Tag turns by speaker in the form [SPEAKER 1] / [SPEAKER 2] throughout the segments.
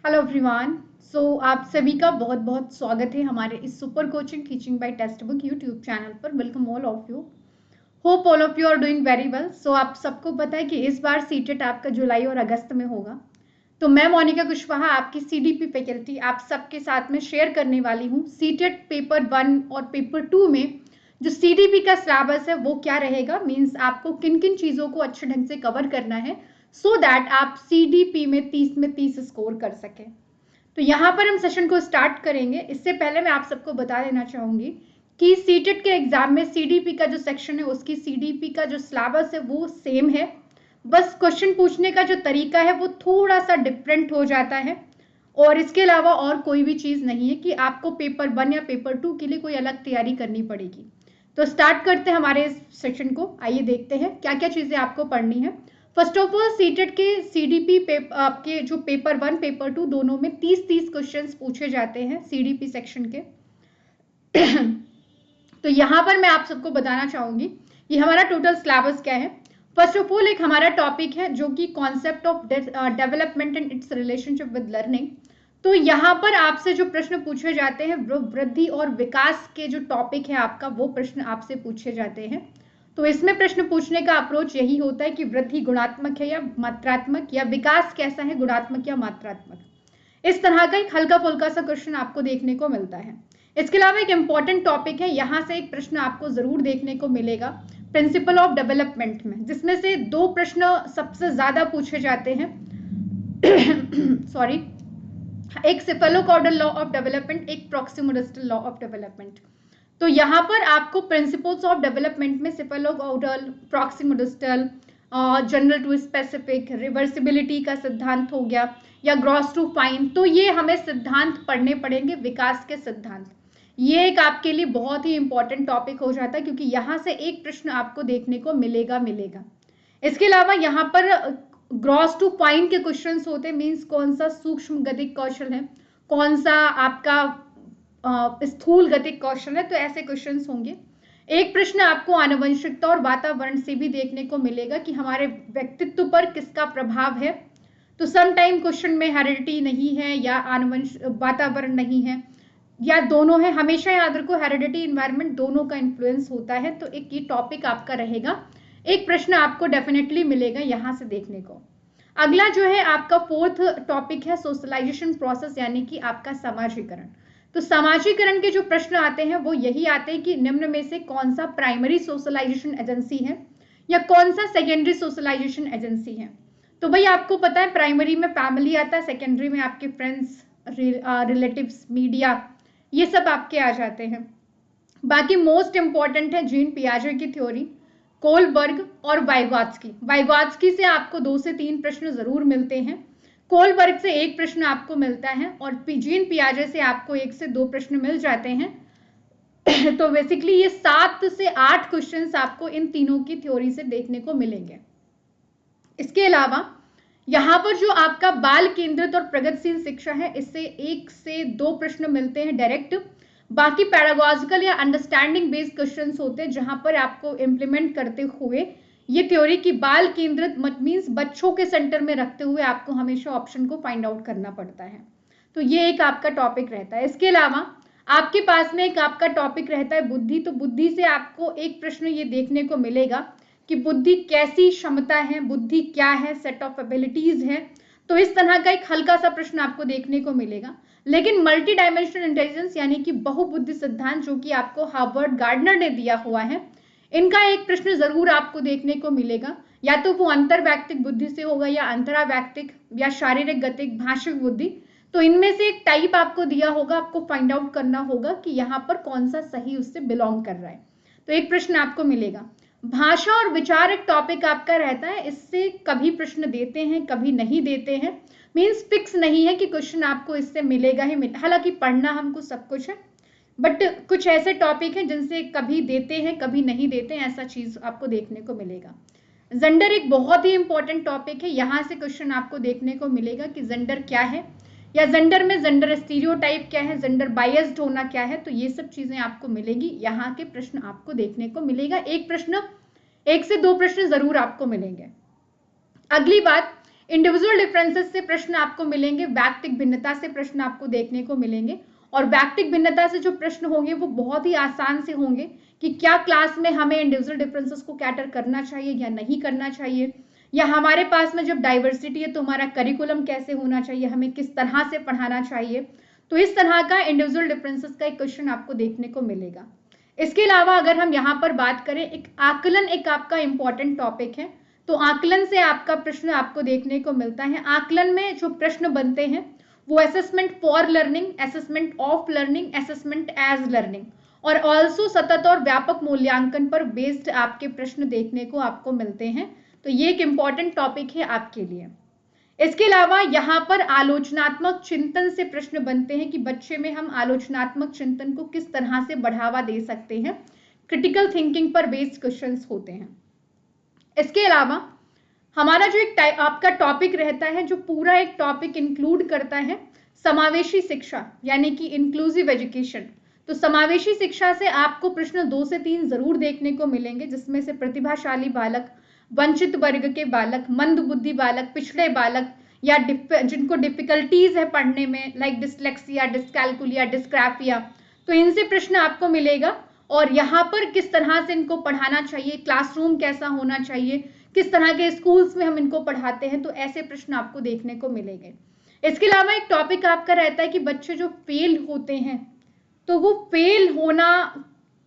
[SPEAKER 1] Hello everyone. आप सभी का बहुत बहुत स्वागत है हमारे इस super coaching teaching by text book YouTube channel पर। Welcome all of you. Hope all of you are doing very well. आप सबको पता है कि इस बार सीटेट आपका जुलाई और अगस्त में होगा। तो मैं मोनिका कुशवाहा आपकी सीडीपी फैकल्टी आप सबके साथ में शेयर करने वाली हूँ सीटेट पेपर 1 और पेपर 2 में जो सीडीपी का सिलेबस है वो क्या रहेगा, मीन्स आपको किन किन चीज़ों को अच्छे ढंग से कवर करना है सो दैट आप सीडीपी में 30 में 30 स्कोर कर सकें। तो यहाँ पर हम सेशन को स्टार्ट करेंगे। इससे पहले मैं आप सबको बता देना चाहूंगी कि सीटेट के एग्जाम में सीडीपी का जो सेक्शन है उसकी सीडीपी का जो सिलेबस है वो सेम है, बस क्वेश्चन पूछने का जो तरीका है वो थोड़ा सा डिफरेंट हो जाता है। और इसके अलावा और कोई भी चीज़ नहीं है कि आपको पेपर 1 या पेपर 2 के लिए कोई अलग तैयारी करनी पड़ेगी। तो स्टार्ट करते हैं हमारे इस सेशन को। आइए देखते हैं क्या क्या चीज़ें आपको पढ़नी है। फर्स्ट ऑफ ऑल सीटेट के सीडीपी आपके जो पेपर 1 पेपर 2 दोनों में 30-30 क्वेश्चंस पूछे जाते हैं सीडीपी सेक्शन के। तो यहाँ पर मैं आप सबको बताना चाहूंगी कि हमारा टोटल सिलेबस क्या है। फर्स्ट ऑफ ऑल एक हमारा टॉपिक है जो कि concept of development and it's relationship with learning. तो यहाँ पर आपसे जो प्रश्न पूछे जाते हैं वो वृद्धि और विकास के जो टॉपिक है आपका वो प्रश्न आपसे पूछे जाते हैं। तो इसमें प्रश्न पूछने का अप्रोच यही होता है कि वृद्धि गुणात्मक है या मात्रात्मक, या विकास कैसा है गुणात्मक या मात्रात्मक। इस तरह का एक हल्का फुल्का सा क्वेश्चन आपको देखने को मिलता है। इसके अलावा एक इंपॉर्टेंट टॉपिक है, यहाँ से एक प्रश्न आपको जरूर देखने को मिलेगा प्रिंसिपल ऑफ डेवलपमेंट में, जिसमें से 2 प्रश्न सबसे ज्यादा पूछे जाते हैं। सॉरी, एक सेफेलोकॉर्डल लॉ ऑफ डेवलपमेंट, एक प्रॉक्सिमोडिस्टल लॉ ऑफ डेवलपमेंट। तो यहाँ पर आपको प्रिंसिपल्स ऑफ डेवलपमेंट में सेफेलोकॉर्डल, प्रॉक्सिमोडिस्टल, जनरल टू स्पेसिफिक, रिवर्सिबिलिटी का सिद्धांत हो गया या ग्रॉस टू फाइन, तो ये हमें सिद्धांत पढ़ने पड़ेंगे, विकास के सिद्धांत। ये एक आपके लिए बहुत ही इंपॉर्टेंट टॉपिक हो जाता है क्योंकि यहाँ से एक प्रश्न आपको देखने को मिलेगा। इसके अलावा यहाँ पर ग्रॉस टू फाइन के क्वेश्चंस होते हैं, मीन्स कौन सा सूक्ष्म गतिक कौशल है, कौन सा आपका स्थूल गतिक कौशल है, तो ऐसे क्वेश्चंस होंगे। एक प्रश्न आपको आनुवंशिकता और वातावरण से भी देखने को मिलेगा कि हमारे व्यक्तित्व पर किसका प्रभाव है। तो सम टाइम क्वेश्चन में हेरिडिटी नहीं है या आनुवंश वातावरण नहीं है या दोनों है। हमेशा याद रखो हेरिडिटी इन्वायरमेंट दोनों का इन्फ्लुएंस होता है। तो एक ये टॉपिक आपका रहेगा, एक प्रश्न आपको डेफिनेटली मिलेगा यहां से देखने को। अगला जो है आपका 4th टॉपिक है सोशलाइजेशन प्रोसेस, यानी कि आपका समाजीकरण। तो समाजीकरण के जो प्रश्न आते हैं वो यही आते हैं कि निम्न में से कौन सा प्राइमरी सोशलाइजेशन एजेंसी है या कौन सा सेकेंडरी सोशलाइजेशन एजेंसी है। तो भाई आपको पता है प्राइमरी में फैमिली आता है, सेकेंडरी में आपके फ्रेंड्स, रिलेटिव्स, मीडिया, ये सब आपके आ जाते हैं। बाकी मोस्ट इंपॉर्टेंट है जीन पियाजे की थ्योरी, कोलबर्ग और वाइगॉत्स्की से आपको 2 से 3 प्रश्न जरूर मिलते हैं। कोलबर्ग से 1 प्रश्न आपको मिलता है और जीन पियाजे से आपको 1 से 2 प्रश्न मिल जाते हैं। तो बेसिकली ये 7 से 8 क्वेश्चंस आपको इन तीनों की थ्योरी से देखने को मिलेंगे। इसके अलावा यहाँ पर जो आपका बाल केंद्रित और प्रगतिशील शिक्षा है, इससे 1 से 2 प्रश्न मिलते हैं डायरेक्ट। बाकी पैरागॉजिकल या अंडरस्टैंडिंग बेस्ड क्वेश्चंस होते हैं जहां पर आपको इंप्लीमेंट करते हुए ये थ्योरी की बाल केंद्रित मीन्स बच्चों के सेंटर में रखते हुए आपको हमेशा ऑप्शन को फाइंड आउट करना पड़ता है। तो ये एक आपका टॉपिक रहता है। इसके अलावा आपके पास में एक आपका टॉपिक रहता है बुद्धि। तो बुद्धि से आपको एक प्रश्न ये देखने को मिलेगा कि बुद्धि कैसी क्षमता है, बुद्धि क्या है, सेट ऑफ एबिलिटीज है। तो इस तरह का एक हल्का सा प्रश्न आपको देखने को मिलेगा। लेकिन मल्टी डायमेंशनल इंटेलिजेंस यानी कि बहुबुद्धि सिद्धांत जो कि आपको हार्वर्ड गार्डनर ने दिया हुआ है, इनका एक प्रश्न जरूर आपको देखने को मिलेगा। या तो वो अंतरवैयक्तिक बुद्धि से होगा या अंतरावैयक्तिक या शारीरिक गतिक भाषिक बुद्धि। तो इनमें से एक टाइप आपको दिया होगा, आपको फाइंड आउट करना होगा कि यहाँ पर कौन सा सही उससे बिलोंग कर रहा है। तो एक प्रश्न आपको मिलेगा। भाषा और विचार एक टॉपिक आपका रहता है, इससे कभी प्रश्न देते हैं कभी नहीं देते हैं, मीन्स फिक्स नहीं है कि क्वेश्चन आपको इससे मिलेगा ही हालांकि पढ़ना हमको सब कुछ है, बट कुछ ऐसे टॉपिक हैं जिनसे कभी देते हैं कभी नहीं देते हैं, ऐसा चीज आपको देखने को मिलेगा। जेंडर एक बहुत ही इंपॉर्टेंट टॉपिक है, यहाँ से क्वेश्चन आपको देखने को मिलेगा कि जेंडर क्या है या जेंडर में जेंडर स्टीरियोटाइप क्या है, जेंडर बायस्ड होना क्या है। तो ये सब चीजें आपको मिलेगी, यहाँ के प्रश्न आपको देखने को मिलेगा। एक प्रश्न, 1 से 2 प्रश्न जरूर आपको मिलेंगे। अगली बात, इंडिविजुअल डिफरेंसेस से प्रश्न आपको मिलेंगे, वैयक्तिक भिन्नता से प्रश्न आपको देखने को मिलेंगे। और वैयक्तिक भिन्नता से जो प्रश्न होंगे वो बहुत ही आसान से होंगे कि क्या क्लास में हमें इंडिविजुअल डिफरेंसेस को कैटर करना चाहिए या नहीं करना चाहिए, या हमारे पास में जब डाइवर्सिटी है तो हमारा करिकुलम कैसे होना चाहिए, हमें किस तरह से पढ़ाना चाहिए। तो इस तरह का इंडिविजुअल डिफरेंसेस का एक क्वेश्चन आपको देखने को मिलेगा। इसके अलावा अगर हम यहाँ पर बात करें, एक आकलन एक आपका इंपॉर्टेंट टॉपिक है, तो आकलन से आपका प्रश्न आपको देखने को मिलता है। आकलन में जो प्रश्न बनते हैं वो assessment for learning, assessment of learning, assessment as learning और ऑल्सो सतत और व्यापक मूल्यांकन पर बेस्ड आपके प्रश्न देखने को आपको मिलते हैं। तो ये एक इंपॉर्टेंट टॉपिक है आपके लिए। इसके अलावा यहाँ पर आलोचनात्मक चिंतन से प्रश्न बनते हैं कि बच्चे में हम आलोचनात्मक चिंतन को किस तरह से बढ़ावा दे सकते हैं। क्रिटिकल थिंकिंग पर बेस्ड क्वेश्चंस होते हैं। इसके अलावा हमारा जो एक आपका टॉपिक रहता है, जो पूरा एक टॉपिक इंक्लूड करता है समावेशी शिक्षा यानी कि इंक्लूसिव एजुकेशन। तो समावेशी शिक्षा से आपको प्रश्न 2 से 3 जरूर देखने को मिलेंगे, जिसमें से प्रतिभाशाली बालक, वंचित वर्ग के बालक, मंद बुद्धि बालक, पिछड़े बालक या जिनको डिफिकल्टीज है पढ़ने में, लाइक डिसलेक्सिया, डिस्कैल्कुलिया, डिस्ग्राफिया, तो इनसे प्रश्न आपको मिलेगा। और यहाँ पर किस तरह से इनको पढ़ाना चाहिए, क्लासरूम कैसा होना चाहिए, किस तरह के स्कूल्स में हम इनको पढ़ाते हैं, तो ऐसे प्रश्न आपको देखने को मिलेंगे। इसके अलावा एक टॉपिक आपका रहता है कि बच्चे जो फेल होते हैं तो वो फेल होना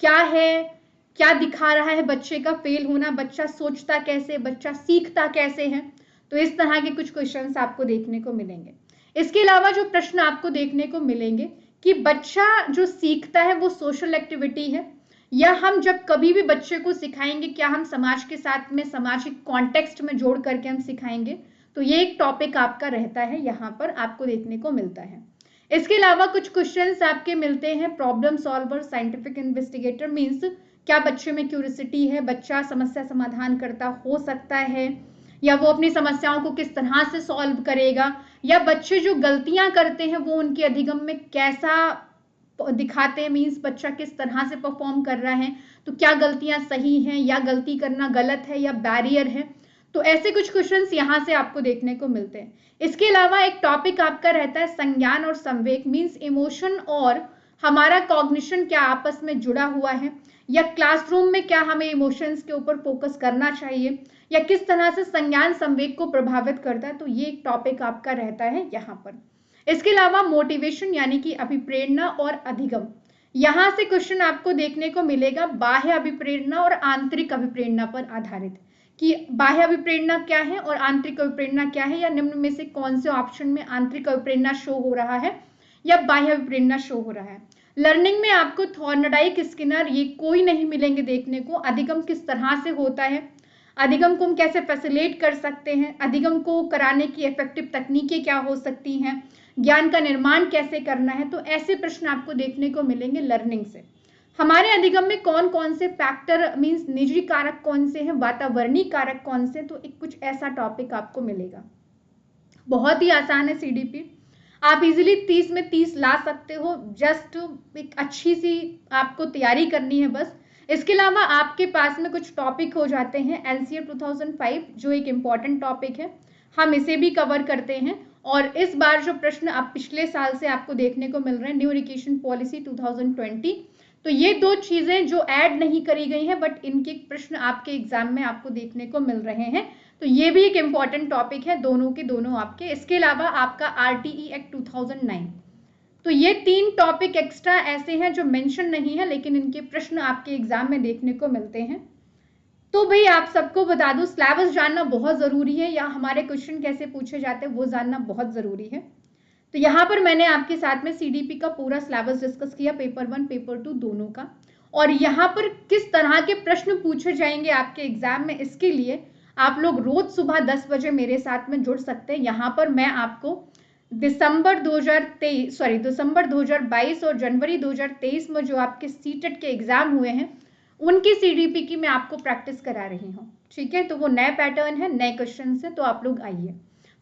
[SPEAKER 1] क्या है, क्या दिखा रहा है बच्चे का फेल होना, बच्चा सोचता कैसे, बच्चा सीखता कैसे है। तो इस तरह के कुछ क्वेश्चंस आपको देखने को मिलेंगे। इसके अलावा जो प्रश्न आपको देखने को मिलेंगे कि बच्चा जो सीखता है वो सोशल एक्टिविटी है, या हम जब कभी भी बच्चे को सिखाएंगे क्या हम समाज के साथ में सामाजिक कॉन्टेक्स्ट में जोड़ करके हम सिखाएंगे। तो ये एक टॉपिक आपका रहता है, यहाँ पर आपको देखने को मिलता है। इसके अलावा कुछ क्वेश्चंस आपके मिलते हैं problem solver, scientific investigator, means क्या बच्चे में क्यूरियोसिटी है, बच्चा समस्या समाधान करता हो सकता है, या वो अपनी समस्याओं को किस तरह से सॉल्व करेगा, या बच्चे जो गलतियां करते हैं वो उनके अधिगम में कैसा दिखाते हैं, मीन्स बच्चा किस तरह से परफॉर्म कर रहा है, तो क्या गलतियां सही हैं या गलती करना गलत है या बैरियर है। तो ऐसे कुछ क्वेश्चंस यहाँ से आपको देखने को मिलते हैं। इसके अलावा एक टॉपिक आपका रहता है संज्ञान और संवेग, मीन्स इमोशन और हमारा कॉग्निशन क्या आपस में जुड़ा हुआ है, या क्लासरूम में क्या हमें इमोशंस के ऊपर फोकस करना चाहिए, या किस तरह से संज्ञान संवेग को प्रभावित करता है। तो ये एक टॉपिक आपका रहता है यहाँ पर। इसके अलावा मोटिवेशन यानी कि अभिप्रेरणा और अधिगम, यहाँ से क्वेश्चन आपको देखने को मिलेगा बाह्य अभिप्रेरणा और आंतरिक अभिप्रेरणा पर आधारित, कि बाह्य अभिप्रेरणा क्या है और आंतरिक अभिप्रेरणा क्या है, या निम्न में से कौन से ऑप्शन में आंतरिक अभिप्रेरणा शो हो रहा है या बाह्य अभिप्रेरणा शो हो रहा है। लर्निंग में आपको थॉर्नडाइक, स्किनर ये कोई नहीं मिलेंगे देखने को। अधिगम किस तरह से होता है, अधिगम को हम कैसे फैसिलिटेट कर सकते हैं, अधिगम को कराने की इफेक्टिव तकनीकें क्या हो सकती हैं, ज्ञान का निर्माण कैसे करना है। तो ऐसे प्रश्न आपको देखने को मिलेंगे लर्निंग से। हमारे अधिगम में कौन कौन से फैक्टर, मींस निजी कारक कौन से हैं, वातावरणीय कारक कौन से, तो एक कुछ ऐसा टॉपिक आपको मिलेगा। बहुत ही आसान है सीडीपी, आप इजीली 30 में 30 ला सकते हो, जस्ट एक अच्छी सी आपको तैयारी करनी है बस। इसके अलावा आपके पास में कुछ टॉपिक हो जाते हैं एनसीईआरटी 2005, जो एक इम्पॉर्टेंट टॉपिक है, हम इसे भी कवर करते हैं। और इस बार जो प्रश्न आप पिछले साल से आपको देखने को मिल रहे हैं, न्यू एजुकेशन पॉलिसी 2020, तो ये दो चीजें जो ऐड नहीं करी गई हैं बट इनके प्रश्न आपके एग्जाम में आपको देखने को मिल रहे हैं। तो ये भी एक इम्पॉर्टेंट टॉपिक है, दोनों के दोनों आपके। इसके अलावा आपका आरटीई एक्ट 2009, तो ये 3 टॉपिक एक्स्ट्रा ऐसे हैं जो मेंशन नहीं है लेकिन इनके प्रश्न आपके एग्जाम में देखने को मिलते हैं। तो भाई आप सबको बता दूं, सिलेबस जानना बहुत जरूरी है, या हमारे क्वेश्चन कैसे पूछे जाते हैं वो जानना बहुत जरूरी है। तो यहाँ पर मैंने आपके साथ में सीडीपी का पूरा सिलेबस डिस्कस किया, पेपर 1 पेपर 2 दोनों का, और यहाँ पर किस तरह के प्रश्न पूछे जाएंगे आपके एग्जाम में, इसके लिए आप लोग रोज सुबह 10 बजे मेरे साथ में जुड़ सकते हैं। यहाँ पर मैं आपको दिसंबर 2022 और जनवरी 2023 में जो आपके सीटेट के एग्जाम हुए हैं उनकी सीडीपी की मैं आपको प्रैक्टिस करा रही हूँ, ठीक है। तो वो नए पैटर्न है, नए क्वेश्चन है, तो आप लोग आइए,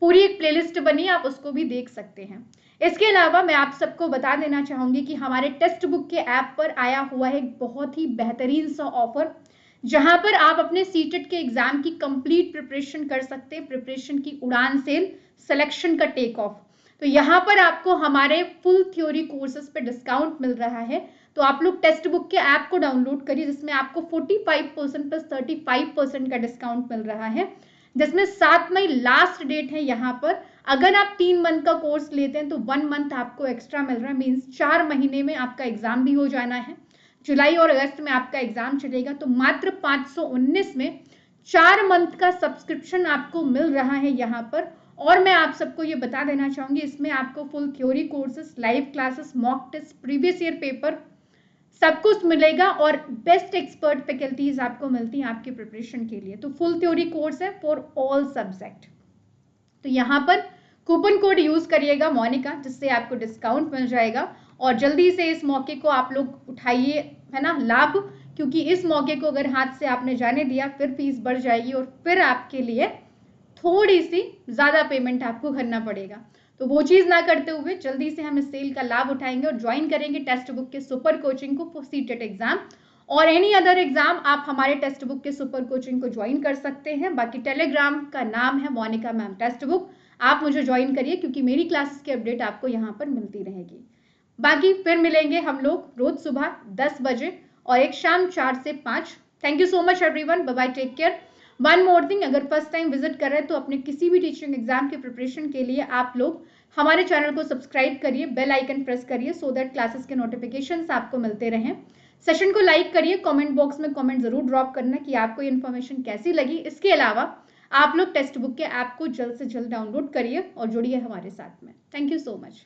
[SPEAKER 1] पूरी एक प्लेलिस्ट बनी, आप उसको भी देख सकते हैं। इसके अलावा मैं आप सबको बता देना चाहूंगी कि हमारे टेक्स्ट बुक के ऐप पर आया हुआ है एक बहुत ही बेहतरीन सा ऑफर, जहां पर आप अपने सीटेट के एग्जाम की कंप्लीट प्रिपरेशन कर सकते हैं, प्रिपरेशन की उड़ान सेल, सिलेक्शन का टेक ऑफ। तो यहाँ पर आपको हमारे फुल थ्योरी कोर्सेज पे डिस्काउंट मिल रहा है। तो आप लोग टेक्स्ट बुक के ऐप को डाउनलोड करिए, जिसमें आपको 45% प्लस 35% का डिस्काउंट मिल रहा है, जिसमें 7 मई लास्ट डेट है। यहाँ पर अगर आप 3 मंथ का कोर्स लेते हैं तो 1 मंथ आपको एक्स्ट्रा मिल रहा है, मीन्स 4 महीने में आपका एग्जाम भी हो जाना है। जुलाई और अगस्त में आपका एग्जाम चलेगा, तो मात्र 519 में 4 मंथ का सब्सक्रिप्शन आपको मिल रहा है यहाँ पर। और मैं आप सबको ये बता देना चाहूंगी, इसमें आपको full theory courses, live classes, mock test, previous year paper सब कुछ मिलेगा और बेस्ट एक्सपर्ट फैकल्टीज आपको मिलती हैं आपकी प्रिपरेशन के लिए। तो फुल थ्योरी कोर्स है फॉर ऑल सब्जेक्ट। तो यहाँ पर कूपन कोड यूज करिएगा मोनिका, जिससे आपको डिस्काउंट मिल जाएगा। और जल्दी से इस मौके को आप लोग उठाइए, है ना, लाभ, क्योंकि इस मौके को अगर हाथ से आपने जाने दिया फिर फीस बढ़ जाएगी और फिर आपके लिए थोड़ी सी ज्यादा पेमेंट आपको करना पड़ेगा। तो वो चीज ना करते हुए जल्दी से हम इस सेल का लाभ उठाएंगे और ज्वाइन करेंगे टेक्स्ट बुक के सुपर कोचिंग को फॉर सीटेट एग्जाम और एनी अदर एग्जाम। आप हमारे टेक्स्ट बुक के सुपर कोचिंग को ज्वाइन कर सकते हैं। बाकी टेलीग्राम का नाम है मोनिका मैम टेक्स्ट बुक, आप मुझे ज्वाइन करिए क्योंकि मेरी क्लासेस की अपडेट आपको यहाँ पर मिलती रहेगी। बाकी फिर मिलेंगे हम लोग रोज सुबह 10 बजे और एक शाम 4 से 5। Thank you so much everyone, bye bye, take care. One more thing, अगर फर्स्ट टाइम विजिट कर रहे हैं तो अपने किसी भी टीचिंग एग्जाम की प्रिपरेशन के लिए आप लोग हमारे चैनल को सब्सक्राइब करिए, बेल आइकन प्रेस करिए सो दैट क्लासेस के नोटिफिकेशंस आपको मिलते रहें। सेशन को लाइक करिए, कमेंट बॉक्स में कमेंट जरूर ड्रॉप करना कि आपको ये इन्फॉर्मेशन कैसी लगी। इसके अलावा आप लोग टेक्स्ट बुक के ऐप को जल्द से जल्द डाउनलोड करिए और जुड़िए हमारे साथ में। Thank you so much.